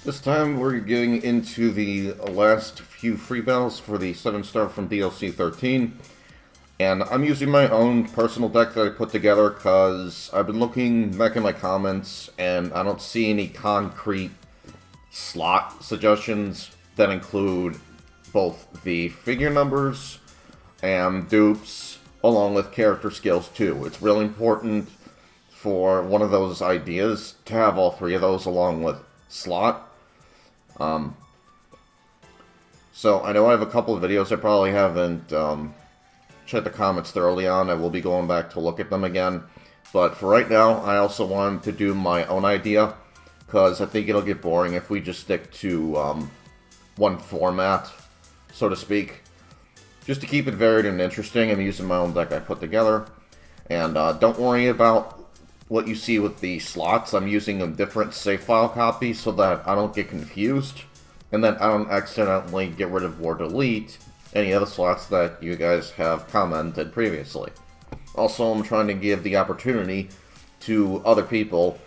This time we're getting into the last few free battles for the 7-star from DLC 13. And I'm using my own personal deck that I put together because I've been looking back in my comments and I don't see any concrete slot suggestions that include both the figure numbers and dupes along with character skills too. It's really important for one of those ideas to have all three of those along with slot. So I know I have a couple of videos I probably haven't checked the comments thoroughly on. I will be going back to look at them again. But for right now, I also wanted to do my own idea, because I think it'll get boring if we just stick to one format, so to speak. Just to keep it varied and interesting, I'm using my own deck I put together. And don't worry about what you see with the slots. I'm using a different save file copy so that I don't get confused, and then I don't accidentally get rid of or delete any other slots that you guys have commented previously. Also, I'm trying to give the opportunity to other people,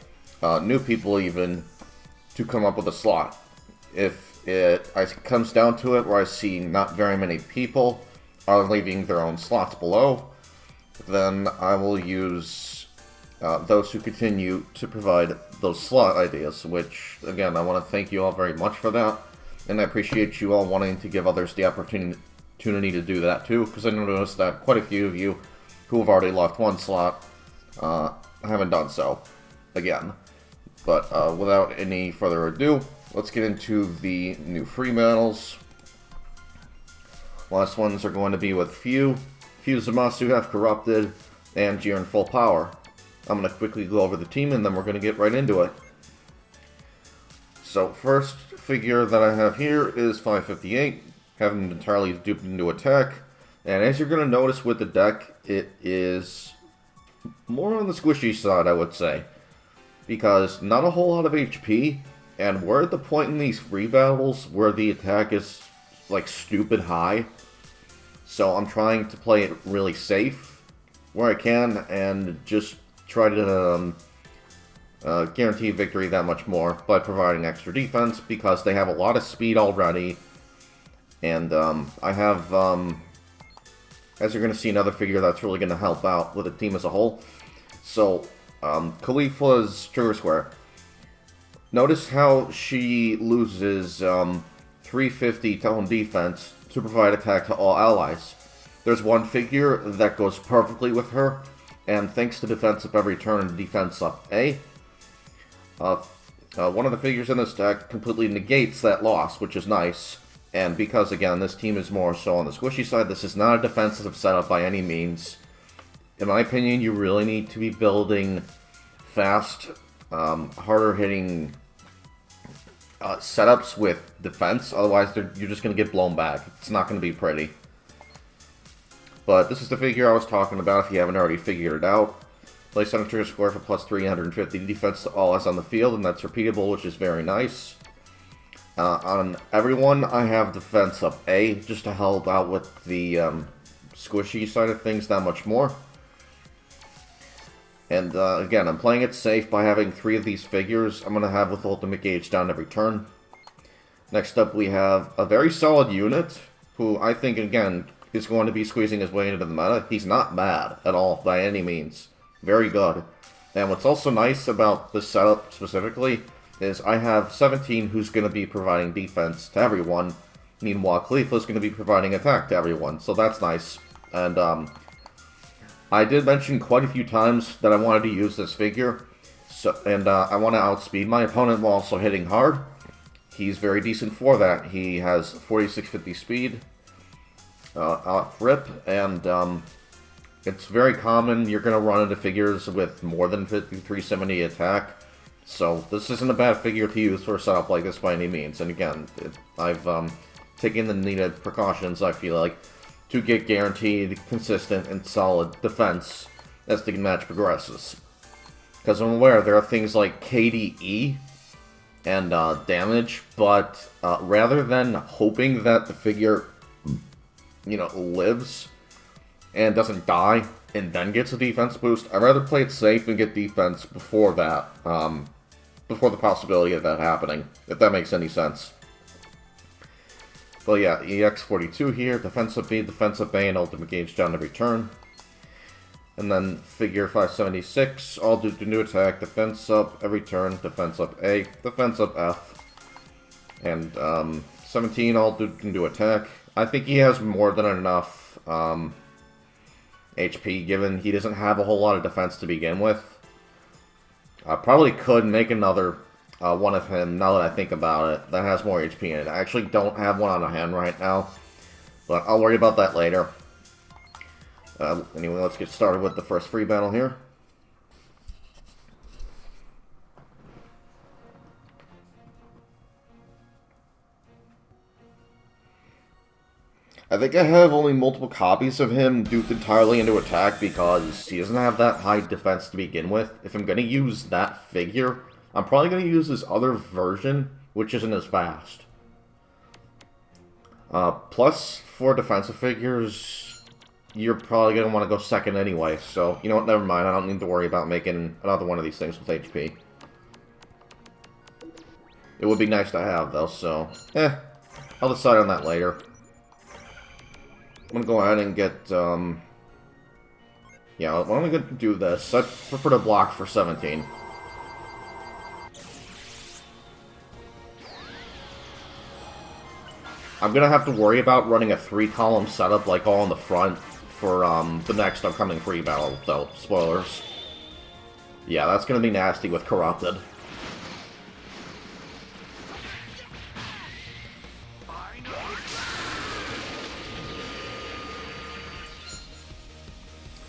new people even, to come up with a slot. If it comes down to it where I see not very many people are leaving their own slots below, then I will use those who continue to provide those slot ideas, which, again, I want to thank you all very much for that, and I appreciate you all wanting to give others the opportunity to do that too, because I noticed that quite a few of you who have already left one slot haven't done so again. But without any further ado, let's get into the new free battles. Last ones are going to be with Few Zamasu have corrupted, and Jiren full power. I'm going to quickly go over the team and then we're going to get right into it. So first figure that I have here is 558, having entirely duped into attack. And as you're going to notice with the deck, it is more on the squishy side, I would say. Because not a whole lot of HP, and we're at the point in these free battles where the attack is like stupid high. So I'm trying to play it really safe where I can and just try to guarantee victory that much more by providing extra defense, because they have a lot of speed already. And I have, as you're going to see, another figure that's really going to help out with the team as a whole. So, Khalifa's trigger square. Notice how she loses 350 tone defense to provide attack to all allies. There's one figure that goes perfectly with her, and thanks to defense up every turn and defense up A, one of the figures in this deck completely negates that loss, which is nice. And because, again, this team is more so on the squishy side, this is not a defensive setup by any means. In my opinion, you really need to be building fast, harder-hitting setups with defense, otherwise you're just going to get blown back. It's not going to be pretty. But this is the figure I was talking about if you haven't already figured it out. Place on a trigger square for plus 350 defense to all eyes on the field, and that's repeatable, which is very nice. On everyone, I have defense up A, just to help out with the squishy side of things that much more. And again, I'm playing it safe by having 3 of these figures I'm going to have with ultimate gauge down every turn. Next up, we have a very solid unit, who I think, again, is going to be squeezing his way into the meta. He's not bad at all, by any means. Very good. And what's also nice about this setup specifically is I have 17 who's going to be providing defense to everyone. Meanwhile, Khalifa's going to be providing attack to everyone, so that's nice. And I did mention quite a few times that I wanted to use this figure, and I want to outspeed my opponent while also hitting hard. He's very decent for that. He has 4650 speed, off rip, and it's very common you're going to run into figures with more than 5370 attack. So this isn't a bad figure to use for a setup like this by any means. And again, I've taken the needed precautions, I feel like, to get guaranteed, consistent, and solid defense as the match progresses. Because I'm aware there are things like KDE and damage, but rather than hoping that the figure, lives and doesn't die and then gets a defense boost, I'd rather play it safe and get defense before that. before the possibility of that happening, if that makes any sense. But yeah, EX42 here, defense up B, defense up A, and ultimate gauge down every turn. And then figure 576, all do new attack, defense up every turn, defense up A, defense up F. And 17, all can do attack. I think he has more than enough HP, given he doesn't have a whole lot of defense to begin with. I probably could make another one of him, now that I think about it, that has more HP in it. I actually don't have one on hand right now, but I'll worry about that later. Anyway, let's get started with the first free battle here. I think I have only multiple copies of him duped entirely into attack because he doesn't have that high defense to begin with. If I'm going to use that figure, I'm probably going to use this other version, which isn't as fast. Plus, for defensive figures, you're probably going to want to go second anyway. So, you know what, never mind. I don't need to worry about making another one of these things with HP. It would be nice to have, though, so... I'll decide on that later. I'm going to go ahead and get, yeah, why don't we go do this? I prefer to block for 17. I'm going to have to worry about running a 3-column setup, like, all in the front for, the next upcoming free battle, though. Spoilers. Yeah, that's going to be nasty with Corrupted.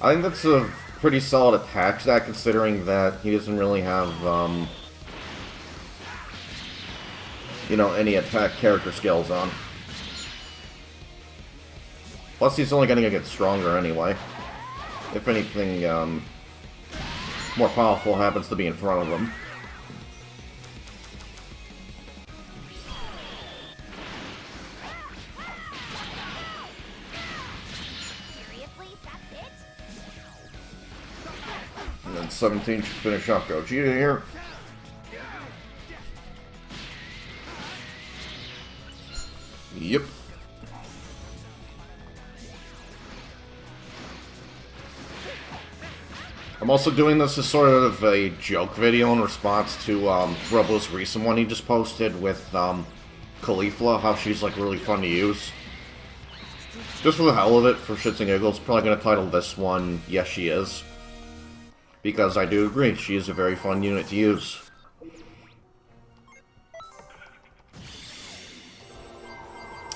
I think that's a pretty solid attack stat, considering that he doesn't really have, you know, any attack character skills on. Plus, he's only going to get stronger anyway. If anything, more powerful happens to be in front of him. And then 17 should finish off Gogeta here. Yep. I'm also doing this as sort of a joke video in response to Robbo's recent one he just posted with Caulifla, how she's like really fun to use. Just for the hell of it, for shits and giggles, probably going to title this one, Yes She Is. Because I do agree, she is a very fun unit to use.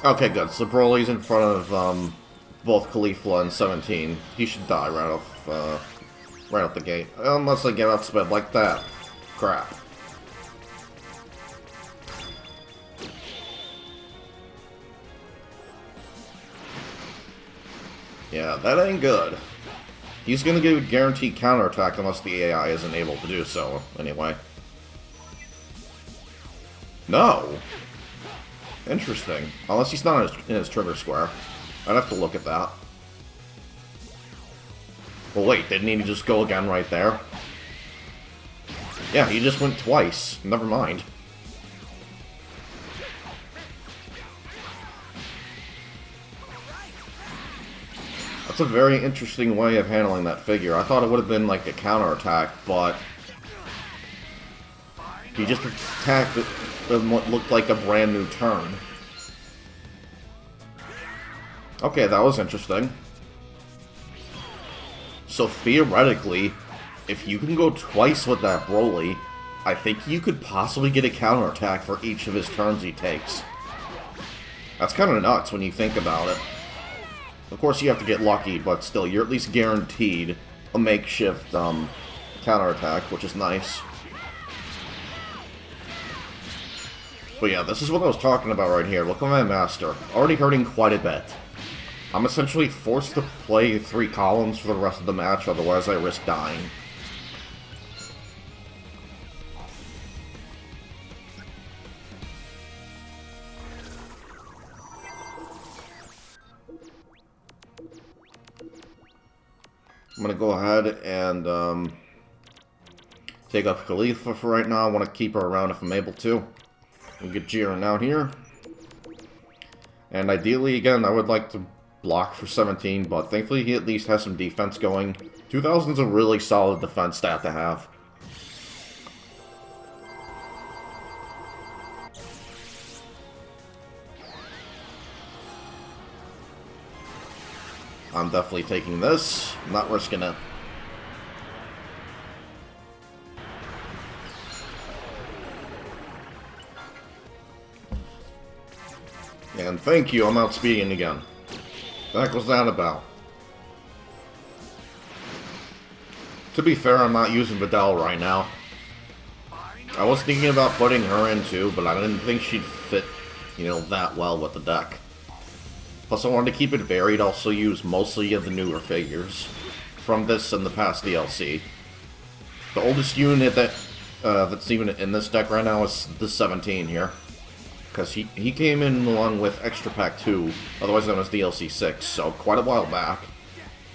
Okay, good. So Broly's in front of both Caulifla and 17. He should die right off the gate. Unless I get outsped like that. Crap. Yeah, that ain't good. He's gonna get a guaranteed counterattack unless the AI isn't able to do so, anyway. No! Interesting. Unless he's not in his trigger square. I'd have to look at that. Well, wait, didn't he just go again right there? Yeah, he just went twice. Never mind. That's a very interesting way of handling that figure. I thought it would have been like a counterattack, but he just attacked it in what looked like a brand new turn. Okay, that was interesting. So theoretically, if you can go twice with that Broly, I think you could possibly get a counterattack for each of his turns he takes. That's kind of nuts when you think about it. Of course you have to get lucky, but still, you're at least guaranteed a makeshift counterattack, which is nice. But yeah, this is what I was talking about right here. Look at my master. Already hurting quite a bit. I'm essentially forced to play 3 columns for the rest of the match, otherwise I risk dying. I'm gonna go ahead and take up Khalifa for right now. I want to keep her around if I'm able to. We'll get Jiren out here. And ideally, again, I would like to block for 17, but thankfully he at least has some defense going. 2000's a really solid defense stat to have. I'm definitely taking this. I'm not risking it. And thank you, I'm outspeeding again. The heck was that about? To be fair, I'm not using Vidal right now. I was thinking about putting her in too, but I didn't think she'd fit, you know, that well with the deck. Plus, I wanted to keep it varied, also use mostly of the newer figures from this and the past DLC. The oldest unit that's even in this deck right now is the 17 here. Because he came in along with Extra Pack 2, otherwise known as DLC 6, so quite a while back.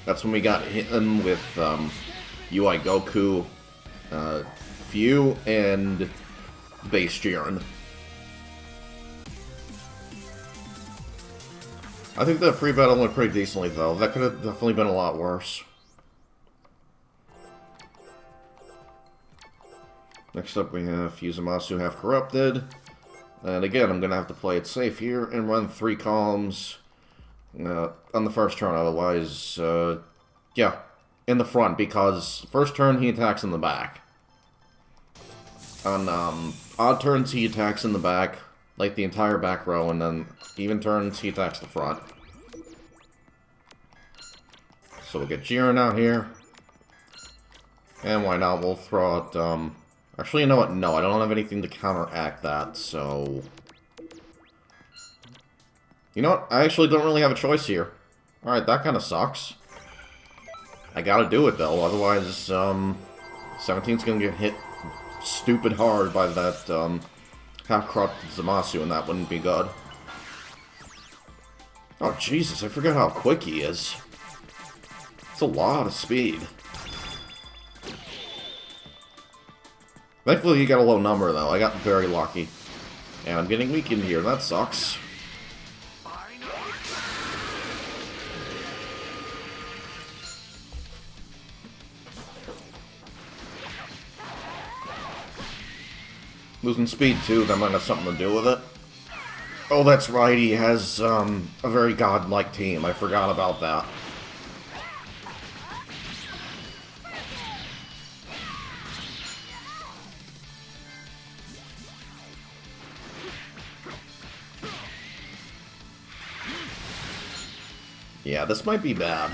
That's when we got him with UI Goku, Few, and Base Jiren. I think the pre-battle went pretty decently, though. That could have definitely been a lot worse. Next up we have Zamasu Half Corrupted. And again, I'm going to have to play it safe here and run 3 columns on the first turn. Otherwise, yeah, in the front, because first turn he attacks in the back. On odd turns he attacks in the back, like the entire back row, and then even turns he attacks the front. So we'll get Jiren out here. And why not, we'll throw out, actually, you know what? No, I don't have anything to counteract that, so... You know what? I actually don't really have a choice here. Alright, that kind of sucks. I gotta do it, though, otherwise, 17's gonna get hit stupid hard by that, half-corrupted Zamasu, and that wouldn't be good. Oh, Jesus, I forgot how quick he is. It's a lot of speed. Thankfully, he got a low number, though. I got very lucky. And I'm getting weakened here. That sucks. Losing speed, too. That might have something to do with it. Oh, that's right. He has a very godlike team. I forgot about that. Yeah, this might be bad.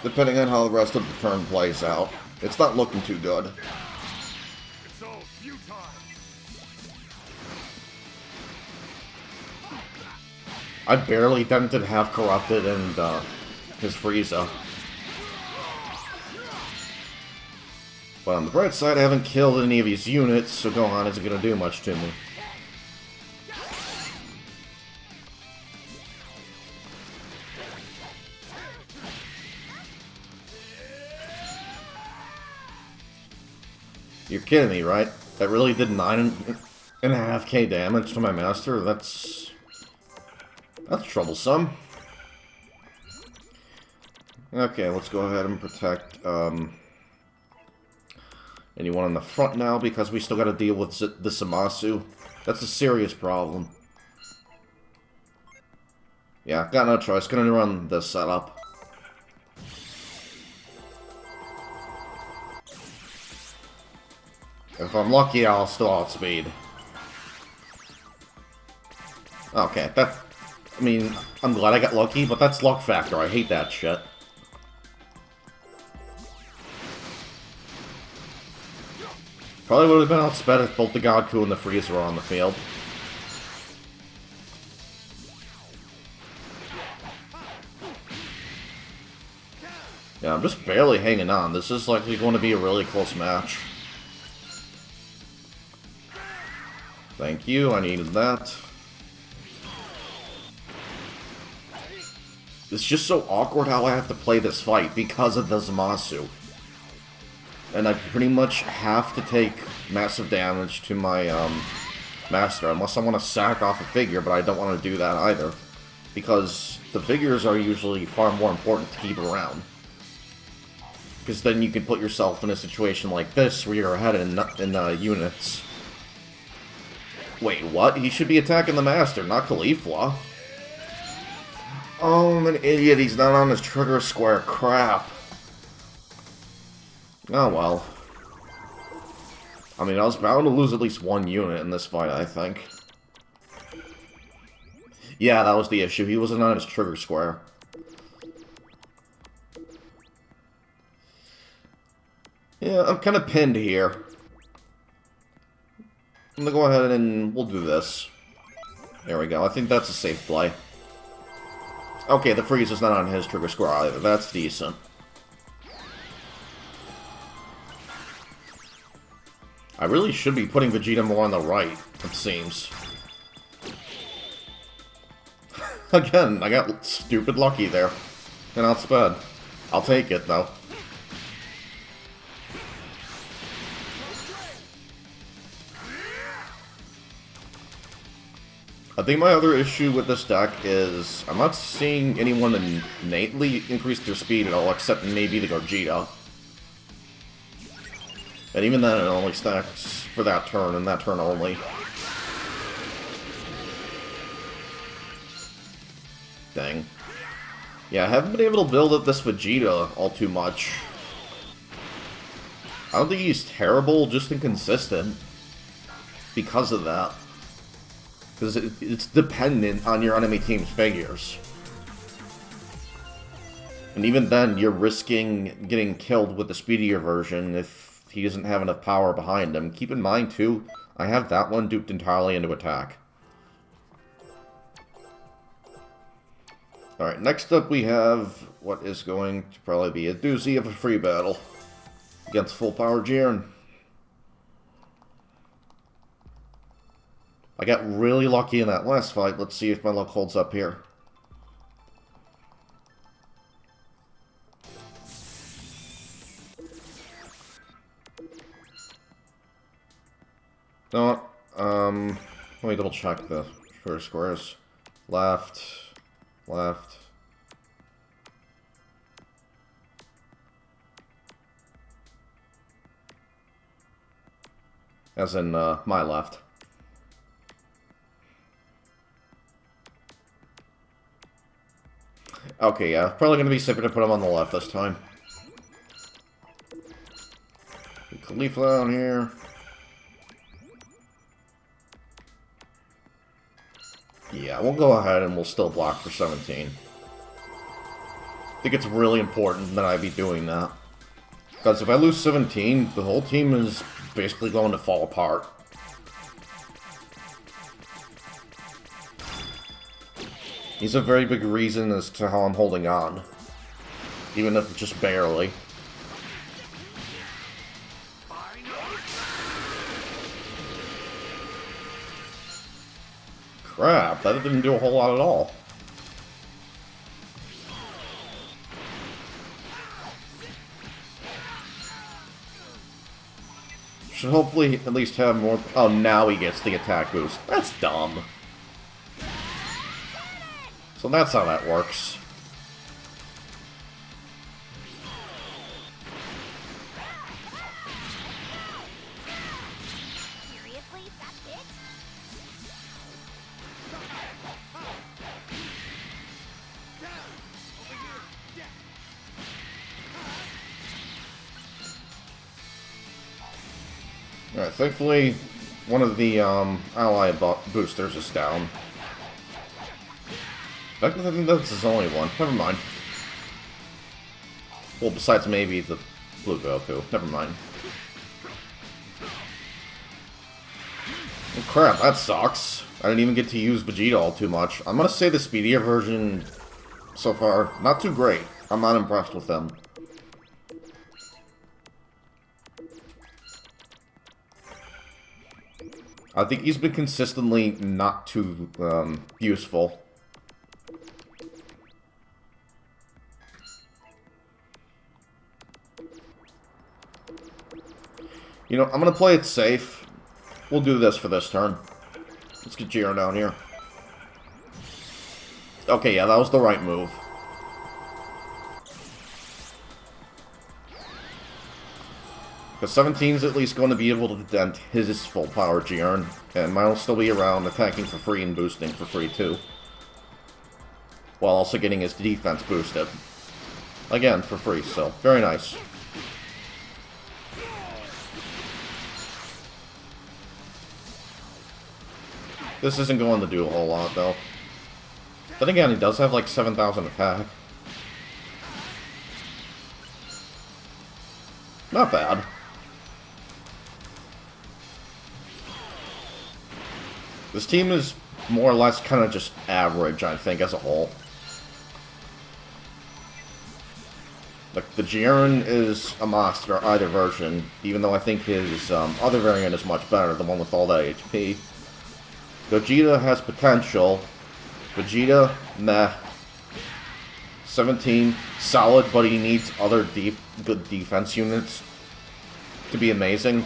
Depending on how the rest of the turn plays out. It's not looking too good. It's all futile. I barely dented Half Corrupted and his Frieza. But on the bright side, I haven't killed any of his units, so Gohan isn't going to do much to me. You're kidding me, right? That really did 9.5k damage to my master? That's troublesome. Okay, let's go ahead and protect anyone on the front now, because we still gotta deal with the Zamasu. That's a serious problem. Yeah, got no choice. Gonna run this setup. If I'm lucky, I'll still outspeed. Okay, that... I mean, I'm glad I got lucky, but that's luck factor. I hate that shit. Probably would have been outsped if both the Goku and the Frieza were on the field. Yeah, I'm just barely hanging on. This is likely going to be a really close match. Thank you, I needed that. It's just so awkward how I have to play this fight because of the Zamasu. And I pretty much have to take massive damage to my master, unless I want to sack off a figure, but I don't want to do that either. Because the figures are usually far more important to keep around. Because then you can put yourself in a situation like this, where you're ahead in units. Wait, what? He should be attacking the master, not Caulifla. Oh, I'm an idiot, he's not on his trigger square, crap. Oh well. I mean, I was bound to lose at least one unit in this fight, I think. Yeah, that was the issue. He wasn't on his trigger square. Yeah, I'm kind of pinned here. I'm gonna go ahead and we'll do this. There we go. I think that's a safe play. Okay, the freeze is not on his trigger square either. That's decent. I really should be putting Vegeta more on the right, it seems. Again, I got stupid lucky there. And outsped. I'll take it, though. I think my other issue with this deck is I'm not seeing anyone innately increase their speed at all, except maybe the Gogeta. And even then, it only stacks for that turn, and that turn only. Dang. Yeah, I haven't been able to build up this Vegeta all too much. I don't think he's terrible, just inconsistent. Because of that. Because it's dependent on your enemy team's figures. And even then, you're risking getting killed with the speedier version if he doesn't have enough power behind him. Keep in mind, too, I have that one duped entirely into attack. Alright, next up we have what is going to probably be a doozy of a free battle against full power Jiren. I got really lucky in that last fight. Let's see if my luck holds up here. No, let me double check the first squares. Left, left. As in, my left. Okay, yeah, probably gonna be safer to put him on the left this time. Caulifla down here. Yeah, we'll go ahead and we'll still block for 17. I think it's really important that I be doing that. Because if I lose 17, the whole team is basically going to fall apart. He's a very big reason as to how I'm holding on. Even if just barely. Crap, that didn't do a whole lot at all. Should hopefully at least have more... Oh, now he gets the attack boost. That's dumb. So that's how that works. Seriously? That's it? Alright, thankfully, one of the ally boosters is down. In fact, I think that's his only one. Never mind. Well, besides maybe the blue Goku. Never mind. Oh, crap, that sucks. I didn't even get to use Vegeta all too much. I'm gonna say the speedier version, so far, not too great. I'm not impressed with them. I think he's been consistently not too useful. You know, I'm gonna play it safe. We'll do this for this turn. Let's get Jiren down here. Okay, yeah, that was the right move. Because 17's at least going to be able to dent his full power Jiren, and mine will still be around attacking for free and boosting for free too. While also getting his defense boosted. Again, for free, so very nice. This isn't going to do a whole lot, though. Then again, he does have like 7,000 attack. Not bad. This team is more or less kind of just average, I think, as a whole. Like, the Jiren is a monster, either version, even though I think his other variant is much better, the one with all that HP. Gogeta has potential. Vegeta, meh. 17, solid, but he needs other good defense units to be amazing.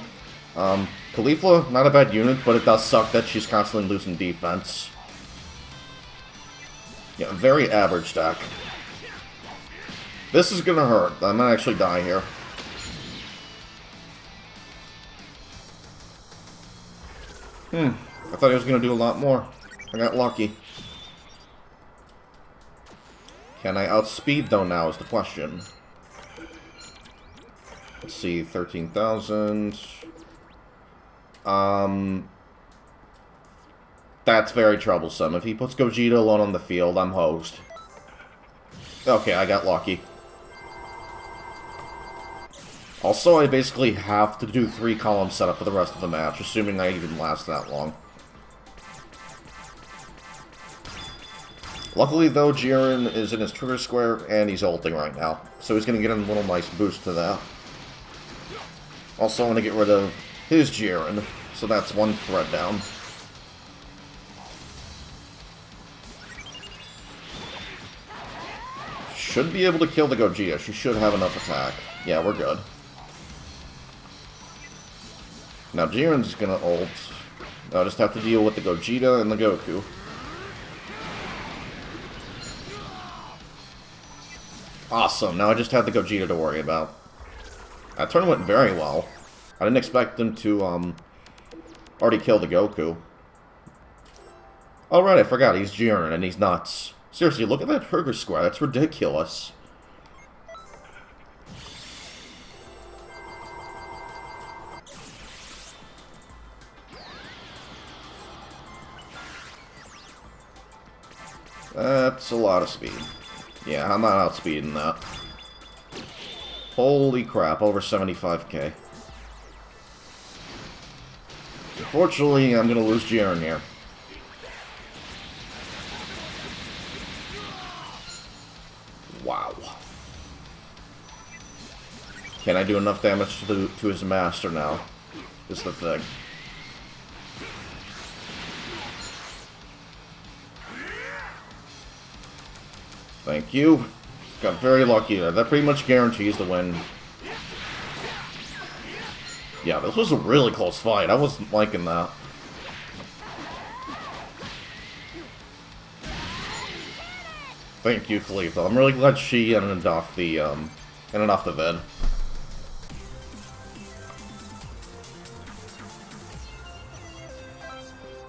Caulifla, not a bad unit, but it does suck that she's constantly losing defense. Yeah, very average deck. This is gonna hurt. I might actually die here. I thought he was gonna do a lot more. I got lucky. Can I outspeed, though, now is the question. Let's see, 13,000. That's very troublesome. If he puts Gogeta alone on the field, I'm hosed. Okay, I got lucky. Also, I basically have to do 3-column setup for the rest of the match, assuming I even last that long. Luckily, though, Jiren is in his trigger square, and he's ulting right now. So he's going to get a little nice boost to that. Also, I want to get rid of his Jiren, so that's one threat down. Should be able to kill the Gogeta. She should have enough attack. Yeah, we're good. Now, Jiren's going to ult. I'll just have to deal with the Gogeta and the Goku. Awesome, now I just have the Gogeta to worry about. That turn went very well. I didn't expect them to, already kill the Goku. Oh right, I forgot, he's Jiren and he's nuts. Seriously, look at that trigger square, that's ridiculous. That's a lot of speed. Yeah, I'm not outspeeding that. Holy crap, over 75k. Unfortunately, I'm gonna lose Jiren here. Wow. Can I do enough damage to his master now? Is the thing. Thank you. Got very lucky there. That pretty much guarantees the win. Yeah, this was a really close fight. I wasn't liking that. Thank you, Khalifa. I'm really glad she ended off the vid.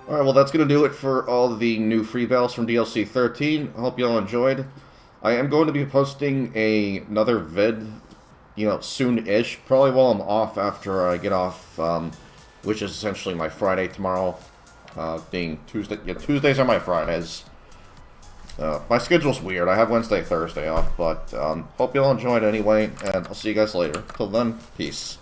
Alright, well that's gonna do it for all the new free battles from DLC 13. I hope you all enjoyed. I am going to be posting another vid, you know, soon-ish. Probably while I'm off after I get off, which is essentially my Friday tomorrow, being Tuesday. Yeah, Tuesdays are my Fridays. My schedule's weird. I have Wednesday, Thursday off, but hope you all enjoyed anyway, and I'll see you guys later. Till then, peace.